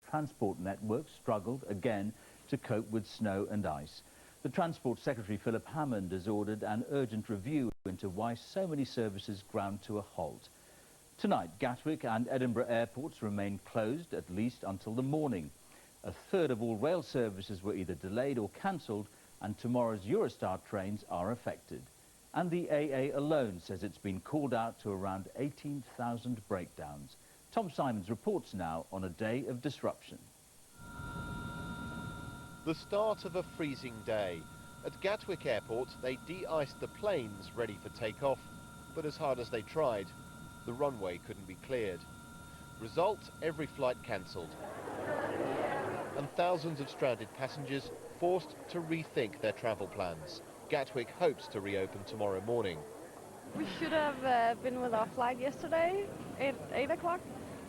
transport network struggled again to cope with snow and ice. The Transport Secretary Philip Hammond has ordered an urgent review into why so many services ground to a halt. Tonight, Gatwick and Edinburgh airports remain closed at least until the morning. A third of all rail services were either delayed or cancelled, and tomorrow's Eurostar trains are affected. And the AA alone says it's been called out to around 18,000 breakdowns. Tom Simons reports now on a day of disruption. The start of a freezing day. At Gatwick Airport, they de-iced the planes ready for takeoff, but as hard as they tried, the runway couldn't be cleared. Result, every flight cancelled. And thousands of stranded passengers forced to rethink their travel plans. Gatwick hopes to reopen tomorrow morning. We should have been with our flight yesterday at 8 o'clock,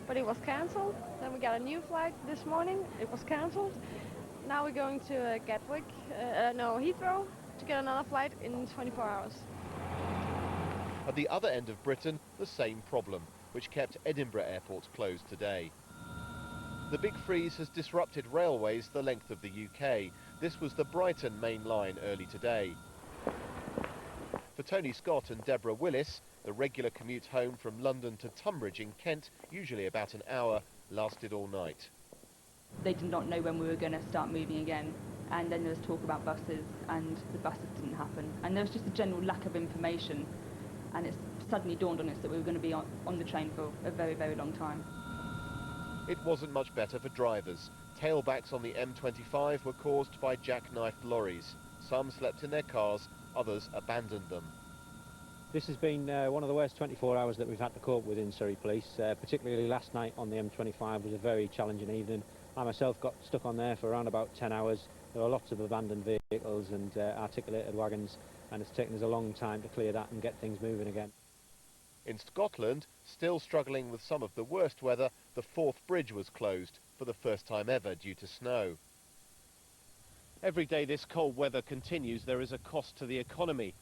but it was cancelled. Then we got a new flight this morning, it was cancelled. Now we're going to Gatwick, Heathrow, to get another flight in 24 hours. At the other end of Britain, the same problem, which kept Edinburgh airports closed today. The big freeze has disrupted railways the length of the UK. This was the Brighton main line early today. For Tony Scott and Deborah Willis, the regular commute home from London to Tunbridge in Kent, usually about an hour, lasted all night. They did not know when we were going to start moving again, and then there was talk about buses, and the buses didn't happen. And there was just a general lack of information, and it suddenly dawned on us that we were going to be on the train for a very, very long time. It wasn't much better for drivers. Tailbacks on the M25 were caused by jackknifed lorries. Some slept in their cars, others abandoned them. This has been one of the worst 24 hours that we've had to cope with in Surrey Police. Particularly last night on the M25 was a very challenging evening. I myself got stuck on there for around about 10 hours. There were lots of abandoned vehicles and articulated wagons, and it's taken us a long time to clear that and get things moving again. In Scotland, still struggling with some of the worst weather, the Forth Bridge was closed for the first time ever due to snow. Every day this cold weather continues, there is a cost to the economy.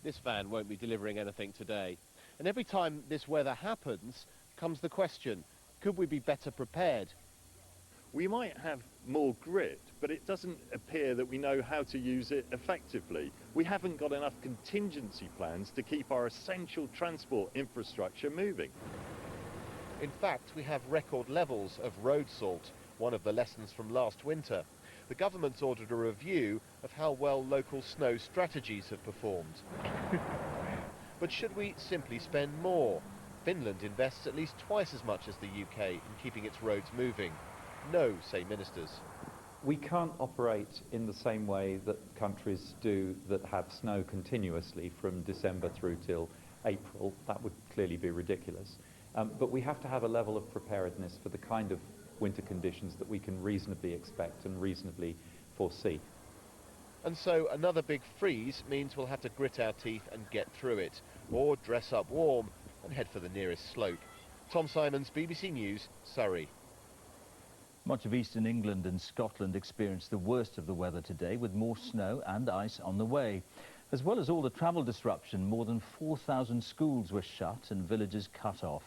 This van won't be delivering anything today. And every time this weather happens, comes the question, could we be better prepared? We might have more grit, but it doesn't appear that we know how to use it effectively. We haven't got enough contingency plans to keep our essential transport infrastructure moving. In fact, we have record levels of road salt, one of the lessons from last winter. The government's ordered a review of how well local snow strategies have performed. But should we simply spend more? Finland invests at least twice as much as the UK in keeping its roads moving. No, say ministers. We can't operate in the same way that countries do that have snow continuously from December through till April. That would clearly be ridiculous. But we have to have a level of preparedness for the kind of winter conditions that we can reasonably expect and reasonably foresee. And so another big freeze means we'll have to grit our teeth and get through it, or dress up warm and head for the nearest slope. Tom Simons, BBC News, Surrey. Much of eastern England and Scotland experienced the worst of the weather today, with more snow and ice on the way. As well as all the travel disruption, more than 4,000 schools were shut and villages cut off.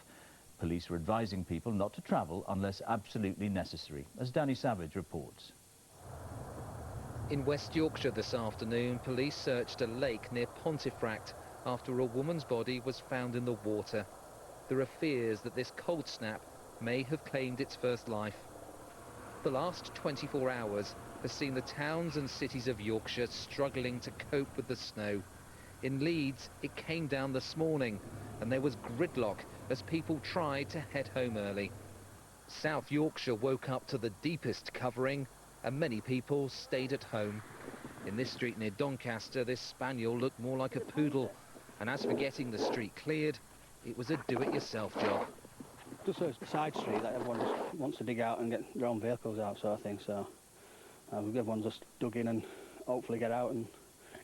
Police are advising people not to travel unless absolutely necessary, as Danny Savage reports. In West Yorkshire this afternoon, police searched a lake near Pontefract after a woman's body was found in the water. There are fears that this cold snap may have claimed its first life. The last 24 hours has seen the towns and cities of Yorkshire struggling to cope with the snow. In Leeds, it came down this morning, and there was gridlock as people tried to head home early. South Yorkshire woke up to the deepest covering, and many people stayed at home. In this street near Doncaster, this spaniel looked more like a poodle, and as for getting the street cleared, it was a do-it-yourself job. Just a side street that everyone just wants to dig out and get their own vehicles out, sort of thing. So everyone's just dug in and hopefully get out and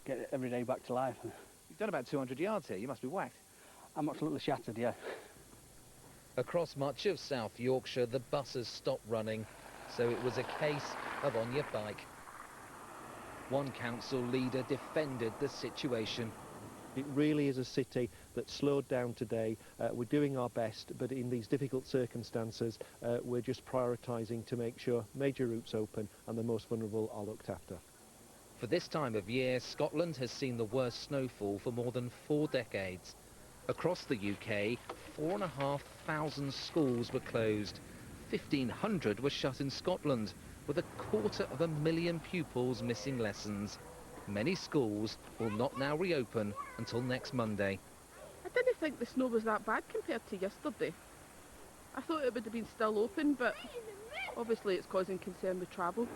get every day back to life. You've done about 200 yards here. You must be whacked. I'm absolutely shattered, yeah. Across much of South Yorkshire, the buses stopped running, so it was a case of on your bike. One council leader defended the situation. It really is a city that's slowed down today. We're doing our best, but in these difficult circumstances, we're just prioritising to make sure major routes open and the most vulnerable are looked after. For this time of year, Scotland has seen the worst snowfall for more than 4 decades. Across the UK, 4,500 schools were closed. 1,500 were shut in Scotland, with 250,000 pupils missing lessons. Many schools will not now reopen until next Monday. I didn't think the snow was that bad compared to yesterday. I thought it would have been still open, but obviously it's causing concern with travel.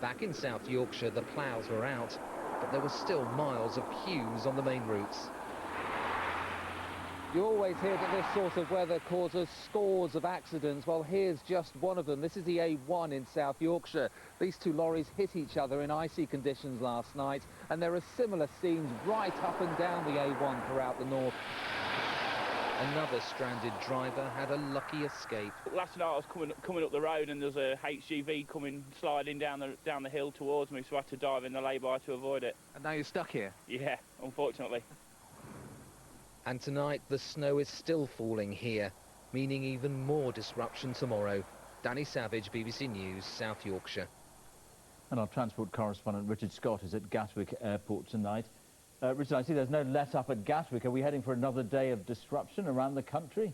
Back in South Yorkshire, the ploughs were out, but there were still miles of queues on the main routes. You always hear that this sort of weather causes scores of accidents. Well, here's just one of them. This is the A1 in South Yorkshire. These two lorries hit each other in icy conditions last night, and there are similar scenes right up and down the A1 throughout the north. Another stranded driver had a lucky escape. Last night I was coming up the road and there's a HGV sliding down the hill towards me, so I had to dive in the lay-by to avoid it. And now you're stuck here? Yeah, unfortunately. And tonight the snow is still falling here, meaning even more disruption tomorrow. Danny Savage, BBC News, South Yorkshire. And our transport correspondent Richard Scott is at Gatwick Airport tonight. Richard, I see there's no let-up at Gatwick. Are we heading for another day of disruption around the country?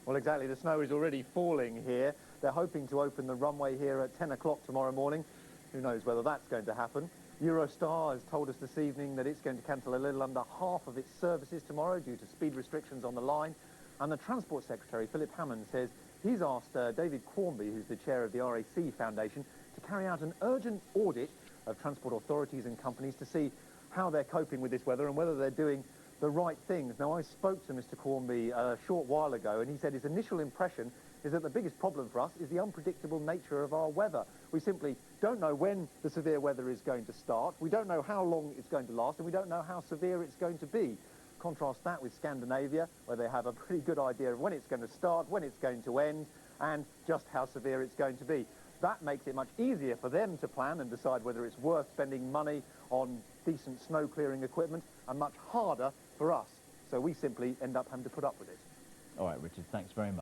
Well, exactly. The snow is already falling here. They're hoping to open the runway here at 10 o'clock tomorrow morning. Who knows whether that's going to happen. Eurostar has told us this evening that it's going to cancel a little under half of its services tomorrow due to speed restrictions on the line. And the Transport Secretary, Philip Hammond, says he's asked David Quarmby, who's the chair of the RAC Foundation, to carry out an urgent audit of transport authorities and companies to see how they're coping with this weather and whether they're doing the right things. Now, I spoke to Mr. Quarmby a short while ago, and he said his initial impression is that the biggest problem for us is the unpredictable nature of our weather. We simply don't know when the severe weather is going to start, we don't know how long it's going to last, and we don't know how severe it's going to be. Contrast that with Scandinavia, where they have a pretty good idea of when it's going to start, when it's going to end, and just how severe it's going to be. That makes it much easier for them to plan and decide whether it's worth spending money on decent snow clearing equipment, and much harder for us. So we simply end up having to put up with it. All right, Richard, thanks very much.